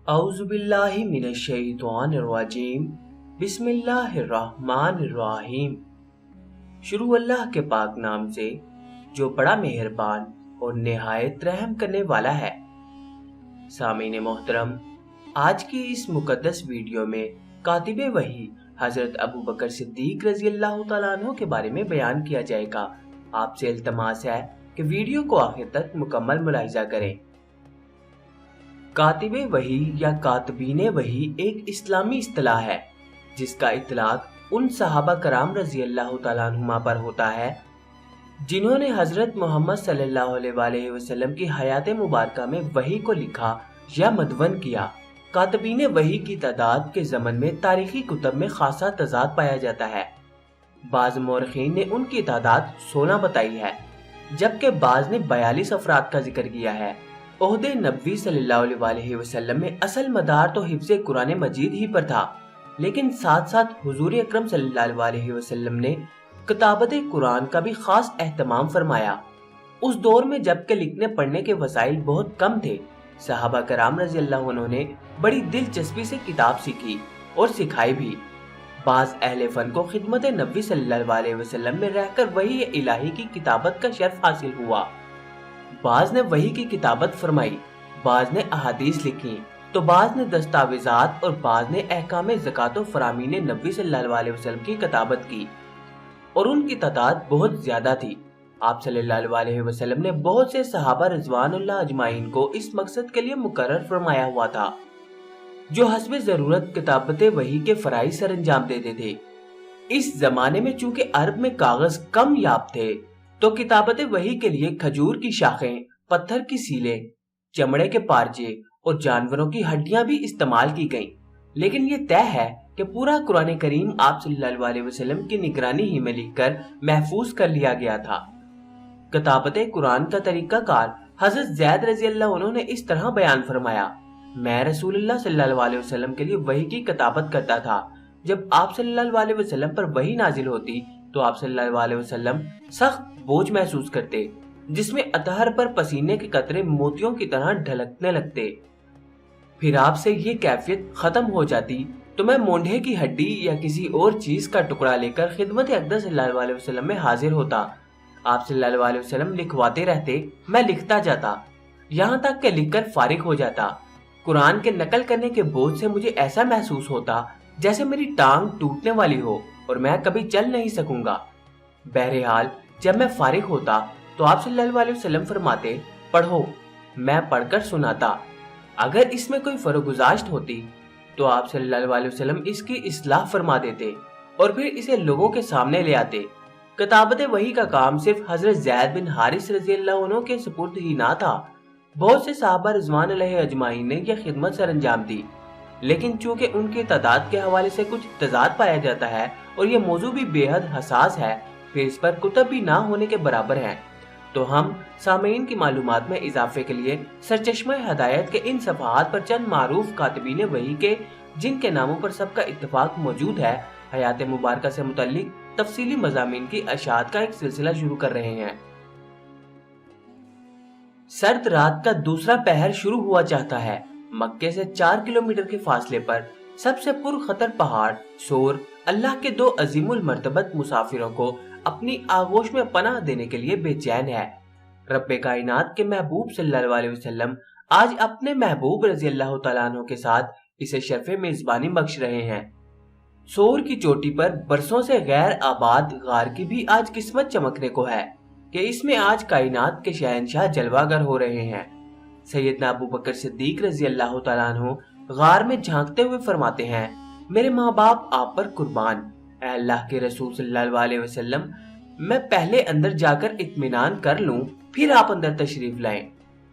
औज़ुबिल्लाहि मिनश्शैतानिर्रजीम बिस्मिल्लाहिर्रहमानिर्रहीम। शुरू अल्लाह के पाक नाम से जो बड़ा मेहरबान और निहायत रहम करने वाला है। सामीन मोहतरम, आज की इस मुकद्दस वीडियो में कातिबे वही हजरत अबू बकर सिद्दीक रजी अल्लाह तआला अन्हु के बारे में बयान किया जाएगा। आपसे इल्तमास है कि वीडियो को आखिर तक मुकम्मल मुलाहिजा करें। कातिबे वही या कातबीने वही एक इस्लामी इस्तिलाह है जिसका इतलाक उन सहाबा कराम रजी अल्लाह तआला अन्हुमा पर होता है जिन्होंने हजरत मोहम्मद सल्लल्लाहु अलैहि वसल्लम की हयात मुबारका में वही को लिखा या मदवन किया। कातबीने वही की तादाद के ज़मन में तारीखी कुतब में खासा तजाद पाया जाता है। बाज़ मौरखीन ने उनकी तादाद 16 बताई है, जबकि बाज़ ने 42 अफराद का जिक्र किया है। ओहदे नबी सल्लल्लाहु अलैहि वसल्लम में असल मदार तो हिफ्ज़े कुरान मजीद ही पर था, लेकिन साथ साथ हुजूर अकरम सल्लल्लाहु अलैहि वसल्लम ने किताबत कुरान का भी खास एहतमाम फरमाया। उस दौर में जबकि लिखने पढ़ने के वसाइल बहुत कम थे, सहाबा कराम रज़ी अल्लाह अन्हुम ने बड़ी दिलचस्पी से किताब सीखी और सिखाई भी। बाज़ अहले फन को खिदमत नबी सल्लल्लाहु अलैहि वसल्लम में रहकर वही इलाही की किताबत का शर्फ हासिल हुआ। बाज़ ने वही की किताबत फरमाई, बाज़ ने अहादीस लिखी, तो बाज़ ने दस्तावेजात और बाज़ ने अहकाम ज़कात फरामीन नबी सल्लल्लाहु अलैहि वसल्लम की किताबत की और उनकी तादाद बहुत ज्यादा थी। आप सल्लल्लाहु अलैहि वसल्लम ने बहुत से सहाबा रिज़वानुल्लाह अजमाइन को इस मकसद के लिए मुकर्रर फरमाया हुआ था, जो हस्बे जरूरत किताबत वही के फराइज सर अंजाम देते थे। इस जमाने में चूंकि अरब में कागज कम याब थे, तो किताबत वही के लिए खजूर की शाखें, पत्थर की सीलें, चमड़े के पारजे और जानवरों की हड्डियां भी इस्तेमाल की गईं। लेकिन ये तय है कि पूरा कुरान करीम आप सल्लल्लाहु अलैहि वसल्लम की निगरानी ही में लिखकर महफूज कर लिया गया था। किताबत कुरान का तरीका कार हजरत ज़ैद रजी अल्लाह अन्हु ने इस तरह बयान फरमाया, मैं रसूलुल्लाह सल्लल्लाहु अलैहि वसल्लम के लिए वही की किताबत करता था। जब आप सल्लल्लाहु अलैहि वसल्लम पर वही नाजिल होती तो आप सल्लल्लाहु अलैहि वसल्लम सख्त बोझ महसूस करते, जिसमें अतहर पर पसीने के कतरे मोतियों की तरह ढलकने लगते। फिर आपसे ये कैफियत खत्म हो जाती तो मैं मोंढे की हड्डी या किसी और चीज का टुकड़ा लेकर खिदमत अक़दस सल्लल्लाहु अलैहि वसल्लम में हाजिर होता। आप सल्लल्लाहु अलैहि वसल्लम लिखवाते रहते, मैं लिखता जाता, यहाँ तक कि लिखकर फारिग हो जाता। कुरान के नकल करने के बोझ से मुझे ऐसा महसूस होता जैसे मेरी टांग टूटने वाली हो और मैं कभी चल नहीं सकूंगा। बहरहाल जब मैं फारिग होता तो आप सल्लल्लाहु अलैहि वसल्लम फरमाते, पढ़ो। मैं पढ़कर सुनाता। अगर इसमें कोई फरोगुजाश्त होती तो आप सल्लल्लाहु अलैहि वसल्लम इसकी इस्लाह फरमा देते और फिर इसे लोगों के सामने ले आते। किताबत वही का काम सिर्फ हजरत ज़ैद बिन हारिस रज़ी अल्लाह अन्हु के सुपुर्द ही ना था, बहुत से सहाबा रिज़वान अलैहि अजमाइन ने यह खिदमत सर अंजाम दी। लेकिन चूंकि उनकी तादाद के हवाले से कुछ तजाद पाया जाता है और यह मौजू भी बेहद हसास है, फिर इस पर कुतब भी ना होने के बराबर हैं, तो हम सामीन की मालूमात में इजाफे के लिए सरचश्मा हदायत के इन सफ़हात पर चंद मारूफ कातिबीन वही के, जिनके नामों पर सबका इत्तफाक मौजूद है, हयात मुबारका से मुतल्लिक तफसीली मज़ामीन की अशात का एक सिलसिला शुरू कर रहे हैं। सर्द रात का दूसरा पहर शुरू हुआ चाहता है। मक्के से 4 किलोमीटर के फासले पर सबसे पुरखतर पहाड़ सोर अल्लाह के दो अजीमुल मर्तबत मुसाफिरों को अपनी आगोश में पनाह देने के लिए बेचैन है। रब्बे कायनात के महबूब सल्लल्लाहु अलैहि वसल्लम आज अपने महबूब रजी अल्लाह तआला अन्हु के साथ इसे शर्फ़े मेजबानी बख्श रहे हैं। सोर की चोटी पर बरसों से गैर आबाद गार की भी आज किस्मत चमकने को है कि इसमें आज कायनात के शहंशाह जलवागर हो रहे हैं। सैयदना अबू बकर सिद्दीक रजी अल्लाह तआला अन्हु गार में झांकते हुए फरमाते हैं, मेरे माँ बाप आप पर कुर्बान। ऐ अल्लाह के रसूल सल्लल्लाहु अलैहि वसल्लम, मैं पहले अंदर जाकर इत्मीनान कर लूं, फिर आप अंदर तशरीफ लाएं।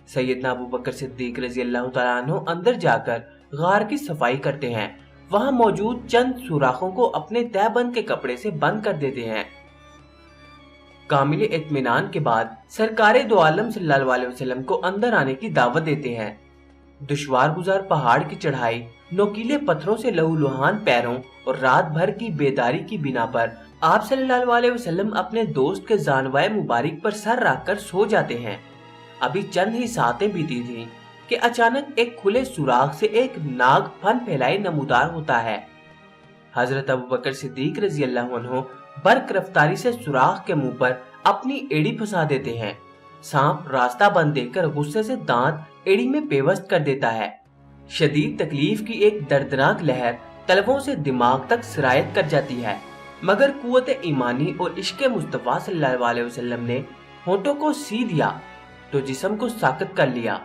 सैयदना अबू बकर सिद्दीक रजी अल्लाह तआला अन्हु अंदर जाकर गार की सफाई करते हैं। वहां मौजूद चंद सुराखों को अपने तहबंद के कपड़े से बंद कर देते हैं। कामिल इत्मीनान के बाद सरकारे दो आलम सल्लल्लाहु अलैहि वसल्लम को अंदर आने की दावत देते हैं। दुश्वार गुजार पहाड़ की चढ़ाई, नोकीले पत्थरों से लहूलुहान पैरों और रात भर की बेदारी की बिना पर आप सल्लल्लाहु अलैहि वसल्लम अपने दोस्त के जानवाए मुबारक पर सर रखकर सो जाते हैं। अभी चंद ही सातें बीती थीं کہ اچانک ایک کھلے سوراخ سے ایک ناگ پھن پھیلائے نمودار ہوتا ہے۔ حضرت ابوبکر صدیق رضی اللہ عنہ برق رفتاری سے سوراخ کے منہ پر اپنی ایڑی پھنسا دیتے ہیں۔ سانپ راستہ بند دیکھ کر غصے سے دانت ایڑی میں پیوست کر دیتا ہے۔ شدید تکلیف کی ایک دردناک لہر تلووں سے دماغ تک سرایت کر جاتی ہے، مگر قوت ایمانی اور عشق مصطفیٰ صلی اللہ علیہ وسلم نے ہونٹوں کو سی دیا تو جسم کو ساکت کر لیا۔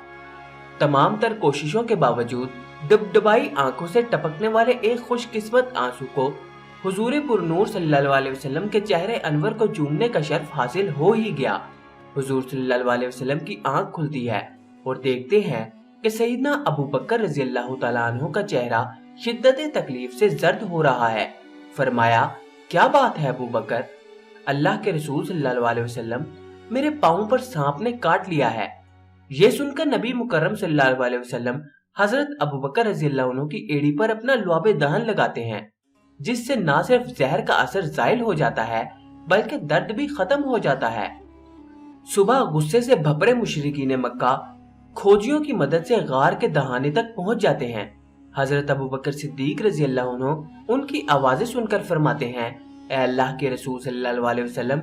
تمام تر کوششوں کے باوجود ڈبڈبائی آنکھوں سے ٹپکنے والے ایک خوش قسمت آنسو کو حضور پر نور صلی اللہ علیہ وسلم کے چہرے انور کو چومنے کا شرف حاصل ہو ہی گیا۔ حضور صلی اللہ علیہ وسلم کی آنکھ کھلتی ہے اور دیکھتے ہیں کہ سیدنا ابوبکر رضی اللہ تعالیٰ عنہ کا چہرہ شدت تکلیف سے زرد ہو رہا ہے۔ فرمایا، کیا بات ہے ابوبکر؟ اللہ کے رسول صلی اللہ علیہ وسلم، میرے پاؤں پر سانپ نے کاٹ لیا ہے۔ یہ سن کر نبی مکرم صلی اللہ علیہ وسلم حضرت ابوبکر رضی اللہ عنہ کی ایڑی پر اپنا لعاب دہن لگاتے ہیں، جس سے نہ صرف زہر کا اثر زائل ہو جاتا ہے بلکہ درد بھی ختم ہو جاتا ہے۔ صبح غصے سے بھپرے مشرکین مکہ کھوجیوں کی مدد سے غار کے دہانے تک پہنچ جاتے ہیں۔ حضرت ابوبکر صدیق رضی اللہ عنہ ان کی آوازیں سن کر فرماتے ہیں، اے اللہ کے رسول صلی اللہ علیہ وسلم،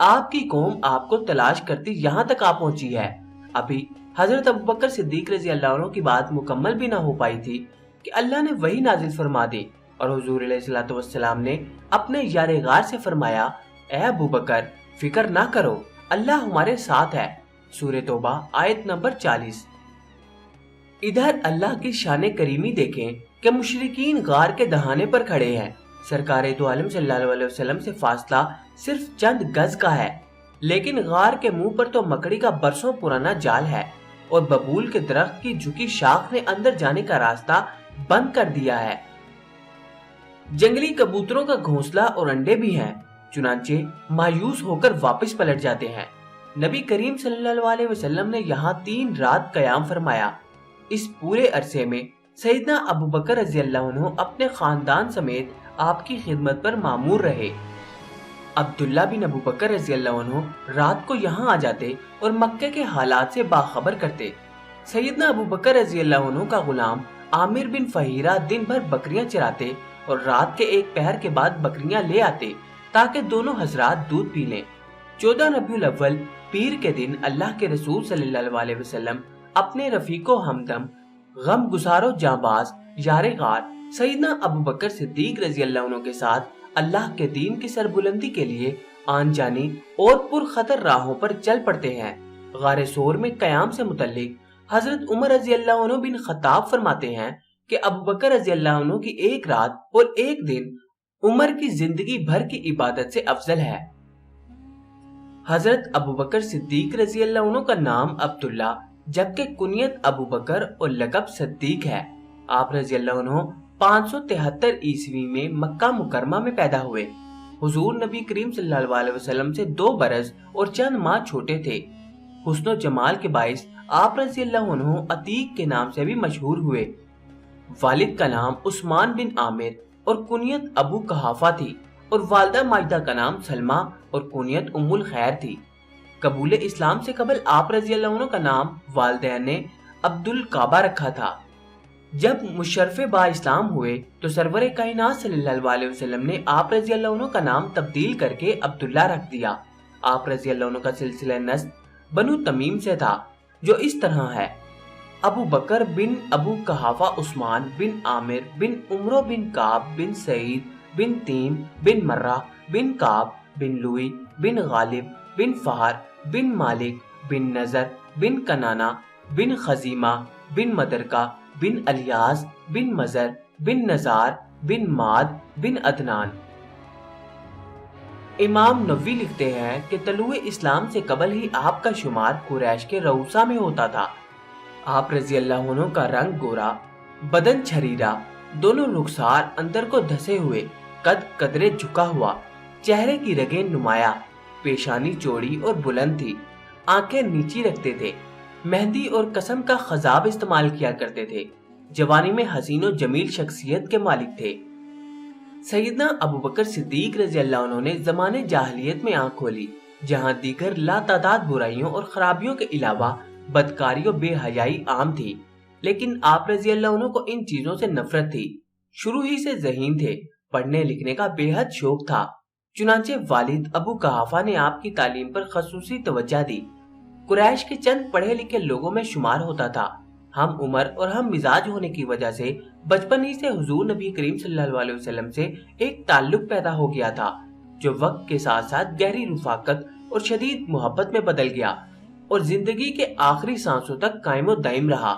آپ کی قوم آپ کو تلاش کرتی یہاں تک آ پہنچی ہے۔ ابھی حضرت ابوبکر صدیق رضی اللہ عنہ کی بات مکمل بھی نہ ہو پائی تھی کہ اللہ نے وحی نازل فرما دی اور حضور علیہ الصلوۃ والسلام نے اپنے یار غار سے فرمایا، اے ابوبکر، فکر نہ کرو، اللہ ہمارے ساتھ ہے۔ سورہ توبہ آیت نمبر 40۔ ادھر اللہ کی شان کریمی دیکھیں کہ مشرکین غار کے دہانے پر کھڑے ہیں۔ سرکار دو عالم صلی اللہ علیہ وسلم سے فاصلہ صرف چند گز کا ہے، لیکن غار کے منہ پر تو مکڑی کا برسوں پرانا جال ہے اور ببول کے درخت کی جھکی شاخ نے اندر جانے کا راستہ بند کر دیا ہے۔ جنگلی کبوتروں کا گھونسلہ اور انڈے بھی ہیں، چنانچہ مایوس ہو کر واپس پلٹ جاتے ہیں۔ نبی کریم صلی اللہ علیہ وسلم نے یہاں 3 رات قیام فرمایا۔ اس پورے عرصے میں سیدنا ابوبکر رضی اللہ عنہ اپنے خاندان سمیت آپ کی خدمت پر مامور رہے۔ عبداللہ بن ابوبکر رضی اللہ عنہ رات کو یہاں آ جاتے اور مکے کے حالات سے باخبر کرتے۔ سیدنا ابوبکر رضی اللہ عنہ کا غلام عامر بن فہیرہ دن بھر بکریاں چراتے اور رات کے ایک پہر کے بعد بکریاں لے آتے تاکہ دونوں حضرات دودھ پی لیں۔ 14 ربیع الاول پیر کے دن اللہ کے رسول صلی اللہ علیہ وسلم اپنے رفیق و ہمدم غم گسار و جانباز یار غار سیدنا ابوبکر صدیق رضی اللہ عنہ کے ساتھ اللہ کے دین کی سربلندی کے لیے آن جانی اور پرخطر راہوں پر چل پڑتے ہیں۔ غار سور میں قیام سے متعلق حضرت عمر رضی اللہ عنہ بن خطاب فرماتے ہیں کہ ابوبکر رضی اللہ عنہ کی ایک رات اور ایک دن عمر کی زندگی بھر کی عبادت سے افضل ہے۔ حضرت ابوبکر صدیق رضی اللہ عنہ کا نام عبداللہ جبکہ کنیت ابوبکر اور لقب صدیق ہے۔ آپ رضی اللہ عنہ 573 عیسوی میں مکہ مکرمہ میں پیدا ہوئے۔ حضور نبی کریم صلی اللہ علیہ وسلم سے 2 برس اور چند ماہ چھوٹے تھے۔ حسن و جمال کے باعث آپ رضی اللہ عنہ عتیق کے نام سے بھی مشہور ہوئے۔ والد کا نام عثمان بن عامر اور کنیت ابو قحافہ تھی اور والدہ ماجدہ کا نام سلمہ اور کنیت ام الخیر تھی۔ قبول اسلام سے قبل آپ رضی اللہ عنہ کا نام والدین نے عبد الکعبہ رکھا تھا۔ جب مشرف با اسلام ہوئے تو سرور کائنات صلی اللہ علیہ وسلم نے آپ رضی اللہ عنہ کا نام تبدیل کر کے عبداللہ رکھ دیا۔ آپ رضی اللہ عنہ کا سلسلہ نسب بنو تمیم سے تھا، جو اس طرح ہے: ابو بکر بن ابو قحافہ عثمان بن عامر بن عمرو بن کعب بن سعید بن تیم بن مرہ بن کعب بن لوئی بن غالب بن فہر بن مالک بن نظر بن کنانہ بن خزیمہ بن مدرکہ بن الیاس بن مزر بن نزار بن ماد بن عدنان۔ امام نووی لکھتے ہیں کہ طلوع اسلام سے قبل ہی آپ کا شمار قریش کے رؤسا میں ہوتا تھا۔ آپ رضی اللہ عنہ کا رنگ گورا، بدن چھریرا، دونوں رخسار اندر کو دھسے ہوئے، قد قدرے جھکا ہوا، چہرے کی رگیں نمایاں، پیشانی چوڑی اور بلند تھی، آنکھیں نیچی رکھتے تھے، مہندی اور قسم کا خضاب استعمال کیا کرتے تھے، جوانی میں حسین و جمیل شخصیت کے مالک تھے۔ سیدنا ابوبکر صدیق رضی اللہ عنہ نے زمانے جاہلیت میں آنکھ کھولی، جہاں دیگر لا تعداد برائیوں اور خرابیوں کے علاوہ بدکاری و بے حیائی عام تھی۔ लेकिन आप रजी अल्लाह अन्हु को इन चीजों से नफरत थी। शुरू ही से ज़हीन थे, पढ़ने लिखने का बेहद शौक था। चुनांचे वालिद अबू कहाफा ने आपकी तालीम पर खसूसी तवज्जो दी। कुरैश के चंद पढ़े लिखे लोगों में शुमार होता था। हम उम्र और हम मिजाज होने की वजह से बचपन ही से हुजूर नबी करीम सल्लल्लाहु अलैहि वसल्लम से एक ताल्लुक पैदा हो गया था, जो वक्त के साथ साथ गहरी रुफाकत और शदीद मोहब्बत में बदल गया और जिंदगी के आखिरी सांसों तक कायम दाइम रहा।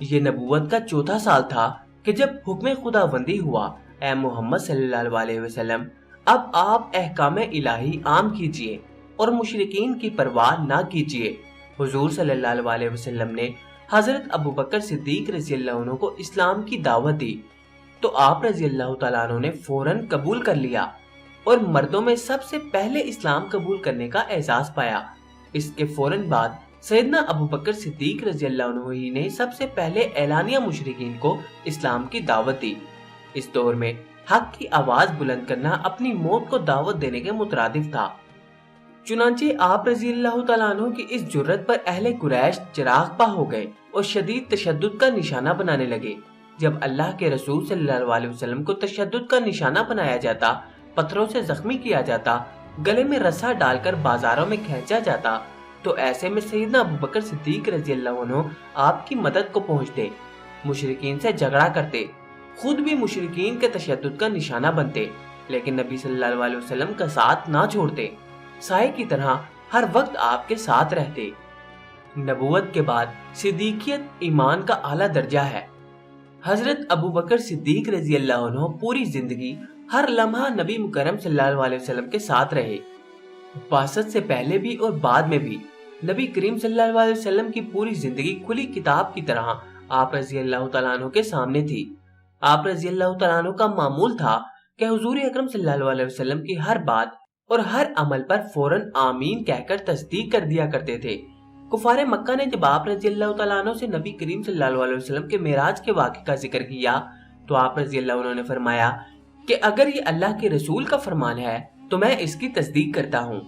ये नबूवत का चौथा साल था कि जब हुक्म खुदाबंदी हुआ, ऐ मोहम्मद सल्लल्लाहु अलैहि वसल्लम, अब आप अहकाम इलाही आम कीजिए और मुशरिकीन की परवाह ना कीजिए। हुजूर सल्लल्लाहु अलैहि वसल्लम ने हजरत अबू बकर सिद्दीक रज़ी अल्लाह अन्हु को इस्लाम की दावत दी, तो आप रज़ी अल्लाह तआला अन्हु ने फौरन कबूल कर लिया और मर्दों में सबसे पहले इस्लाम कबूल करने का एजाज पाया। इसके फौरन बाद सैयदना अबू बकर सिद्दीक रज़ी अल्लाह अन्हु ही ने सबसे पहले एलानिया मुशरिकीन को इस्लाम की दावत दी। इस दौर में हक की आवाज बुलंद करना अपनी मौत को दावत देने के मुतरादिफ था। चुनांचे आप रज़ी अल्लाह तआला अन्हु की इस जुर्रत पर अहले कुरैश चिरागपा हो गए और शदीद तशद्दुद का निशाना बनाने लगे। जब अल्लाह के रसूल सल्लल्लाहु अलैहि वसल्लम को तशद्दुद का निशाना बनाया जाता, पत्थरों से जख्मी किया जाता, गले में रस्सा डालकर बाजारों में खींचा जाता, तो ऐसे में सैयदना अबू बकर सिद्दीक रज़ी अल्लाह अन्हु आपकी मदद को पहुंचते, मुशरिकीन से झगड़ा करते, खुद भी मुशरिकीन के तशद्दुद का निशाना बनते, लेकिन नबी सल्लल्लाहु अलैहि वसल्लम का साथ ना छोड़ते, साए की तरह हर वक्त आपके साथ रहते। नबूवत के बाद सिद्दीकियत ईमान का आला दर्जा है। हजरत अबू बकर सिद्दीक रज़ी अल्लाह अन्हु पूरी जिंदगी हर लम्हा नबी मुकर्रम सल्लल्लाहु अलैहि वसल्लम के साथ रहे। बासत से पहले भी और बाद में भी नबी करीम सल्लल्लाहु अलैहि वसल्लम की पूरी जिंदगी खुली किताब की तरह आप रज़ी अल्लाह तआला अन्हु के सामने थी। आप रज़ी अल्लाह तआला अन्हु का मामूल था कि हुजूर अकरम सल्लल्लाहु अलैहि वसल्लम की हर बात और हर अमल पर फौरन आमीन कहकर तस्दीक कर दिया करते थे। कुफारे मक्का ने जब आप रज़ी अल्लाह तआला अन्हु से नबी करीम सल्लल्लाहु अलैहि वसल्लम के मेराज के वाक़े का जिक्र किया, तो आप रज़ी अल्लाह अन्हु ने फरमाया कि अगर ये अल्लाह के रसूल का फरमान है तो मैं इसकी तस्दीक करता हूँ।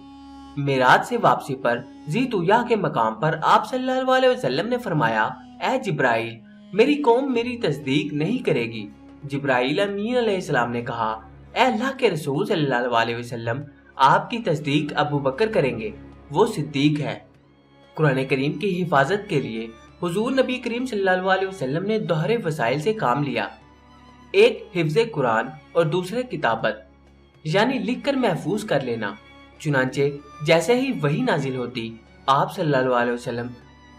मेराज से वापसी पर ज़ीतुया के मकाम पर आप सल्लल्लाहु अलैहि वसल्लम ने फरमाया, ऐ जिब्राइल, मेरी कौम मेरी तस्दीक नहीं करेगी। जिब्राइल अमीन अलैहिस्सलाम ने कहा, ऐ अल्लाह के रसूल सल्लल्लाहु अलैहि वसल्लम, आपकी तस्दीक अबू बकर करेंगे, वो सिद्दीक है। कुरान करीम की हिफाजत के लिए हुजूर नबी करीम सल्लल्लाहु अलैहि वसल्लम ने दोहरे वसाइल से काम लिया। एक हिफ्ज़े कुरान और दूसरे किताबत, यानी लिख कर महफूज कर लेना। चुनांचे जैसे ही वही नाजिल होती, आप सल्लल्लाहु अलैहि वसल्लम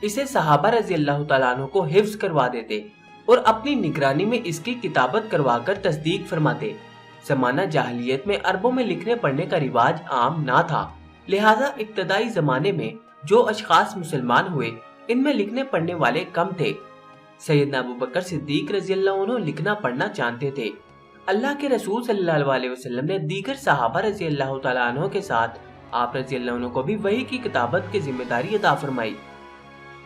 इसे सहाबा रज़ी अल्लाह तआला अन्हु को हिफ्ज़ करवा देते और अपनी निगरानी में इसकी किताबत करवाकर तस्दीक फरमाते। ज़माना जाहिलियत में अरबों में लिखने पढ़ने का रिवाज आम ना था, लिहाजा इब्तदाई ज़माने में जो अशखास मुसलमान हुए, इनमें लिखने पढ़ने वाले कम थे। सैयदना अबू बकर सिद्दीक रज़ी अल्लाह अन्हु लिखना पढ़ना जानते थे। अल्लाह के रसूल सल्लल्लाहु अलैहि वसल्लम ने दीगर सहाबा रज़ी अल्लाह तआला अन्हु के साथ आप रज़ी अल्लाह अन्हु को भी वही की किताबत की जिम्मेदारी अता फरमाई।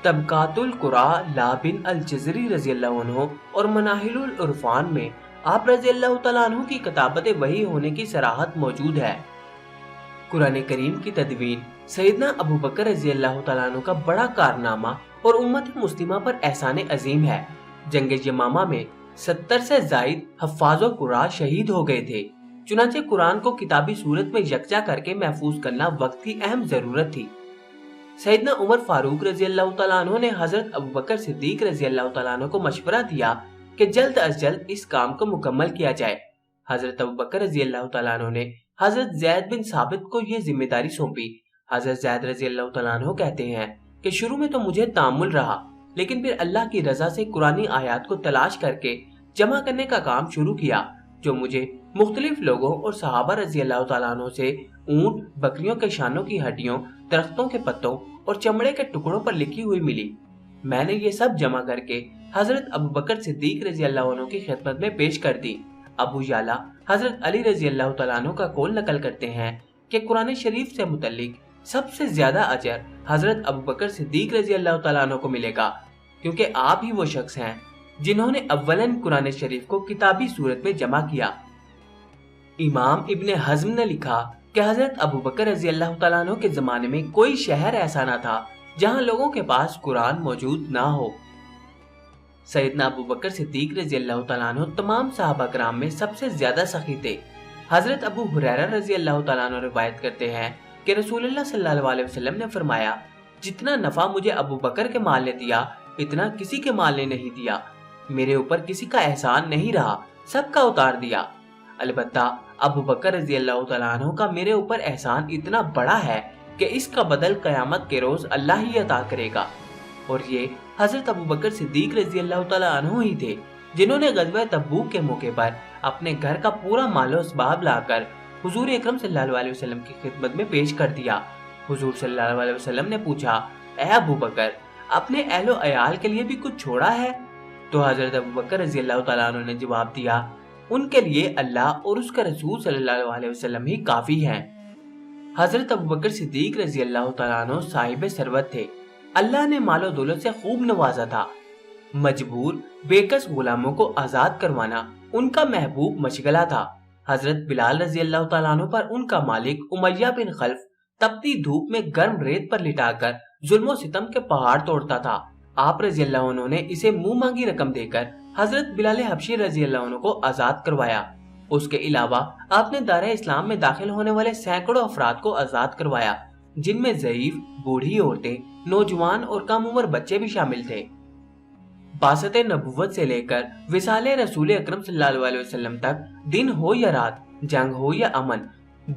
तबकातुल कुरा ला बिन अल जज़री रज़ी अल्लाह अन्हु और मनाहिलुल उरफान में आप रज़ी अल्लाह तआला अन्हु की किताबत वही होने की सराहत मौजूद है। कुरान करीम की तदवीन सैयदना अबू बकर रज़ी अल्लाह तआला अन्हु का बड़ा कारनामा और उम्मत मुस्लिमा पर एहसान अजीम है। जंग यमामा में 70 से जायद हफ्फाज़ो कुरान शहीद हो गए थे। चुनांचे कुरान को किताबी सूरत में यकजा करके महफूज करना वक्त की अहम जरूरत थी। सैयदना उमर फारूक रज़ी अल्लाह तआला अन्हु ने हजरत अबू बकर सिद्दीक रज़ी अल्लाह तआला अन्हु को मशवरा दिया कि जल्द अज जल्द इस काम को मुकम्मल किया जाए। हजरत अबू बकर रज़ी अल्लाह तआला अन्हु ने हजरत ज़ैद बिन साबित को यह जिम्मेदारी सौंपी। हजरत ज़ैद रज़ी अल्लाह तआला अन्हु कहते हैं कि शुरू में तो मुझे तामुल रहा, लेकिन फिर अल्लाह की रजा से कुरानी आयात को तलाश करके जमा करने का काम शुरू किया, जो मुझे मुख्तलिफ लोगों और सहाबा रज़ी अल्लाह तआला अन्हु से ऊंट, बकरियों के शानों की हड्डियों, दरख्तों के पत्तों और चमड़े के टुकड़ों पर लिखी हुई मिली। मैंने ये सब जमा करके हजरत अबू बकर सिद्दीक रज़ी अल्लाह अन्हु की खिदमत में पेश कर दी। अबू याला हजरत अली रज़ी अल्लाह तआला अन्हु का कौल नकल करते हैं कि कुरान शरीफ से मुतल्लिक सबसे ज्यादा अजर हजरत अबू बकर सिद्दीक रज़ी अल्लाह तआला अन्हु को मिलेगा, क्योंकि आप ही वो शख्स हैं जिन्होंने अव्वलन कुरान शरीफ को किताबी सूरत में जमा किया। इमाम इब्ने हज़्म ने लिखा कि हजरत अबू बकर रज़ी अल्लाह तआला अन्हु के जमाने में कोई शहर ऐसा ना था जहां लोगों के पास कुरान मौजूद ना हो। سیدنا ابو بکر صدیق رضی اللہ تعالیٰ عنہ تمام صحابہ کرام میں سب سے زیادہ سخی تھے۔ حضرت ابو ہریرہ رضی اللہ تعالیٰ عنہ روایت کرتے ہیں کہ رسول اللہ صلی اللہ علیہ وسلم نے فرمایا، جتنا نفع مجھے ابو بکر کے مال نے دیا اتنا کسی کے مال نے نہیں دیا، میرے اوپر کسی کا احسان نہیں رہا، سب کا اتار دیا۔ البتہ ابو بکر رضی اللہ تعالیٰ عنہ کا میرے اوپر احسان اتنا بڑا ہے کہ اس کا بدل قیامت کے روز اللہ ہی عطا کرے گا۔ اور یہ حضرت ابو بکر صدیق رضی اللہ تعالیٰ عنہ ہی تھے جنہوں نے غزوہ تبوک کے موقع پر اپنے گھر کا پورا مال و اسباب لا کر حضور اکرم صلی اللہ علیہ وسلم کی خدمت میں پیش کر دیا۔ حضور صلی اللہ علیہ وسلم نے پوچھا، اے ابو بکر، اپنے اہل و عیال کے لیے بھی کچھ چھوڑا ہے؟ تو حضرت ابو بکر رضی اللہ تعالیٰ عنہ نے جواب دیا، ان کے لیے اللہ اور اس کا رسول صلی اللہ علیہ وسلم ہی کافی ہیں۔ حضرت ابو بکر صدیق رضی اللہ تعالیٰ عنہ صاحب ثروت تھے، اللہ نے مال و دولت سے خوب نوازا تھا۔ مجبور بے کس غلاموں کو آزاد کروانا ان کا محبوب مشغلہ تھا۔ حضرت بلال رضی اللہ تعالیٰ عنہ پر ان کا مالک امیہ بن خلف تپتی دھوپ میں گرم ریت پر لٹا کر ظلم و ستم کے پہاڑ توڑتا تھا۔ آپ رضی اللہ عنہ نے اسے منہ مانگی رقم دے کر حضرت بلال حبشی رضی اللہ عنہ کو آزاد کروایا۔ اس کے علاوہ آپ نے دار اسلام میں داخل ہونے والے سینکڑوں افراد کو آزاد کروایا، جن میں ضعیف، بوڑھی عورتیں، نوجوان اور کم عمر بچے بھی شامل تھے۔ بعثت نبوت سے لے کر وصال رسول اکرم صلی اللہ علیہ وسلم تک، دن ہو یا رات، جنگ ہو یا امن،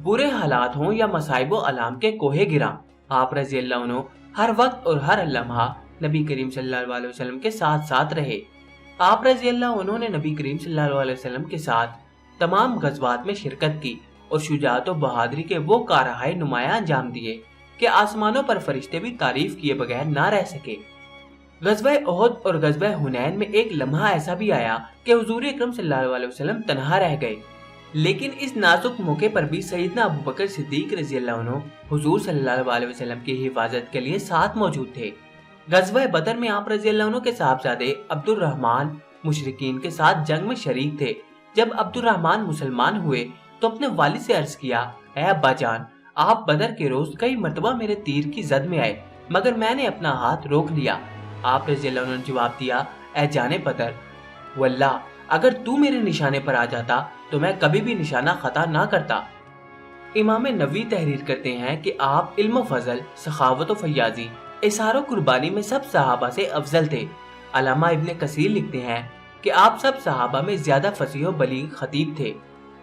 برے حالات ہوں یا مصائب و علام کے کوہے گراں، آپ رضی اللہ عنہ ہر وقت اور ہر لمحہ نبی کریم صلی اللہ علیہ وسلم کے ساتھ ساتھ رہے۔ آپ رضی اللہ عنہ نے نبی کریم صلی اللہ علیہ وسلم کے ساتھ تمام غزوات میں شرکت کی اور شجاعت و بہادری کے وہ کارہائے نمایاں انجام دیے کہ آسمانوں پر فرشتے بھی تعریف کیے بغیر نہ رہ سکے۔ غزوہ احد اور غزوہ حنین میں ایک لمحہ ایسا بھی آیا کہ حضور اکرم صلی اللہ علیہ وسلم تنہا رہ گئے، لیکن اس نازک موقع پر بھی سیدنا ابو بکر صدیق رضی اللہ عنہ حضور صلی اللہ علیہ وسلم کی حفاظت کے لیے ساتھ موجود تھے۔ غزوہ بدر میں آپ رضی اللہ عنہ کے صاحبزادے عبد الرحمن مشرکین کے ساتھ جنگ میں شریک تھے۔ جب عبد الرحمن مسلمان ہوئے تو اپنے والد سے عرض کیا، اے ابا جان، آپ بدر کے روز کئی مرتبہ میرے تیر کی زد میں آئے مگر میں نے اپنا ہاتھ روک لیا۔ آپ رضی اللہ عنہ نے جواب دیا، اے جان بدر، واللہ اگر تو میرے نشانے پر آ جاتا تو میں کبھی بھی نشانہ خطا نہ کرتا۔ امام نووی تحریر کرتے ہیں کہ آپ علم و فضل، سخاوت و فیاضی، اثار و قربانی میں سب صحابہ سے افضل تھے۔ علامہ ابن کثیر لکھتے ہیں کہ آپ سب صحابہ میں زیادہ فصیح و بلیغ خطیب تھے۔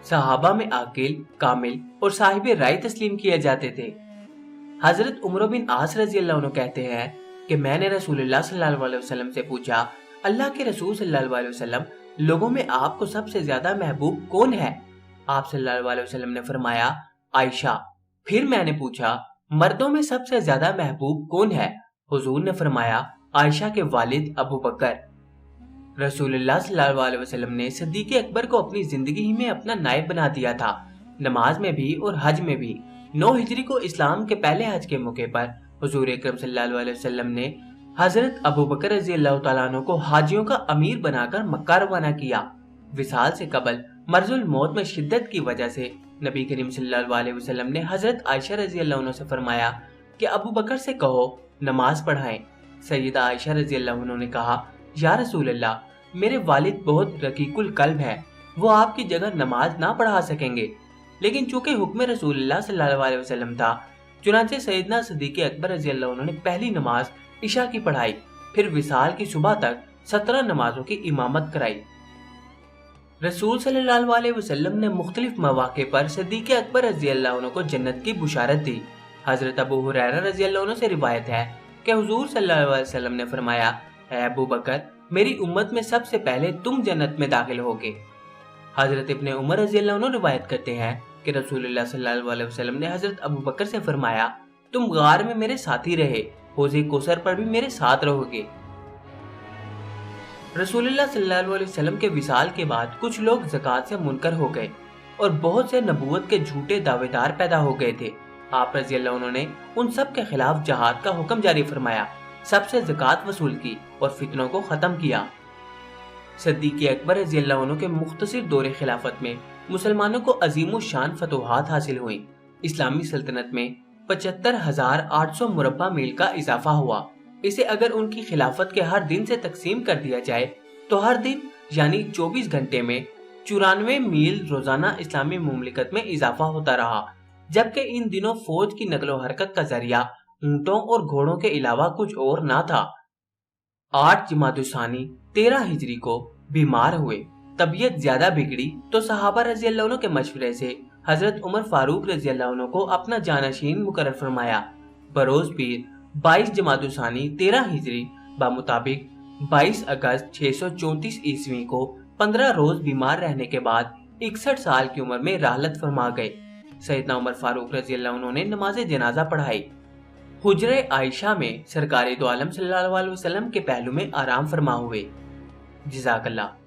صحابہ میں عاقل، کامل اور صاحب رائے تسلیم کیے جاتے تھے۔ حضرت عمر بن عاص رضی اللہ عنہ کہتے ہیں کہ میں نے رسول اللہ صلی اللہ علیہ وسلم سے پوچھا، اللہ کے رسول صلی اللہ علیہ وسلم، لوگوں میں آپ کو سب سے زیادہ محبوب کون ہے؟ آپ صلی اللہ علیہ وسلم نے فرمایا، عائشہ۔ پھر میں نے پوچھا، مردوں میں سب سے زیادہ محبوب کون ہے؟ حضور نے فرمایا، عائشہ کے والد ابو بکر۔ رسول اللہ صلی اللہ علیہ وسلم نے صدیق اکبر کو اپنی زندگی ہی میں اپنا نائب بنا دیا تھا، نماز میں بھی اور حج میں بھی۔ 9 ہجری کو اسلام کے پہلے حج کے موقع پر حضور اکرم صلی اللہ علیہ وسلم نے حضرت ابو بکر رضی اللہ تعالیٰ عنہ کو حاجیوں کا امیر بنا کر مکہ روانہ کیا۔ وصال سے قبل مرض الموت میں شدت کی وجہ سے نبی کریم صلی اللہ علیہ وسلم نے حضرت عائشہ رضی اللہ عنہ سے فرمایا کہ ابو بکر سے کہو نماز پڑھائیں۔ سیدہ عائشہ رضی اللہ عنہ نے کہا، یا رسول اللہ، میرے والد بہت رقیق القلب ہے، وہ آپ کی جگہ نماز نہ پڑھا سکیں گے۔ لیکن چونکہ حکم رسول اللہ صلی اللہ علیہ وسلم تھا، چنانچہ سیدنا صدیق اکبر رضی اللہ عنہ نے پہلی نماز عشاء کی پڑھائی، پھر وصال کی صبح تک 17 نمازوں کی امامت کرائی۔ رسول صلی اللہ علیہ وسلم نے مختلف مواقع پر صدیق اکبر رضی اللہ عنہ کو جنت کی بشارت دی۔ حضرت ابو ہریرہ رضی اللہ عنہ سے روایت ہے کہ حضور صلی اللہ علیہ وسلم نے فرمایا، اے ابو بکر، میری امت میں سب سے پہلے تم جنت میں داخل ہوگے۔ حضرت ابن عمر رضی اللہ عنہ روایت کرتے ہیں کہ رسول اللہ صلی اللہ علیہ وسلم نے حضرت ابو بکر سے فرمایا، تم غار میں میرے ساتھی رہے، حوض کوثر پر بھی میرے ساتھ رہو گے۔ رسول اللہ صلی اللہ علیہ وسلم کے وصال کے بعد کچھ لوگ زکوٰۃ سے منکر ہو گئے اور بہت سے نبوت کے جھوٹے دعوے دار پیدا ہو گئے تھے۔ آپ رضی اللہ عنہ نے ان سب کے خلاف جہاد کا حکم جاری فرمایا، سب سے زکوٰۃ وصول کی اور فتنوں کو ختم کیا۔ صدیق اکبر رضی اللہ عنہ کے مختصر دور خلافت میں مسلمانوں کو عظیم الشان فتوحات حاصل ہوئیں۔ اسلامی سلطنت میں 75,800 مربع میل کا اضافہ ہوا۔ اسے اگر ان کی خلافت کے ہر دن سے تقسیم کر دیا جائے تو ہر دن یعنی 24 گھنٹے میں 94 میل روزانہ اسلامی مملکت میں اضافہ ہوتا رہا، جبکہ ان دنوں فوج کی نقل و حرکت کا ذریعہ اونٹوں اور گھوڑوں کے علاوہ کچھ اور نہ تھا۔ 8 جمادی الثانی 13 ہجری کو بیمار ہوئے، طبیعت زیادہ بگڑی تو صحابہ رضی اللہ عنہ کے مشورے سے حضرت عمر فاروق رضی اللہ عنہ کو اپنا جانشین مقرر فرمایا۔ بروز پیر 22 جمادی الثانی 13 ہجری بمطابق 22 اگست 634 عیسوی کو 15 روز بیمار رہنے کے بعد 61 سال کی عمر میں رحلت فرما گئے۔ سیدنا عمر فاروق رضی اللہ عنہ نے نماز جنازہ پڑھائی۔ حجرہ عائشہ میں سرکار دو عالم صلی اللہ علیہ وسلم کے پہلو میں آرام فرما ہوئے۔ جزاک اللہ۔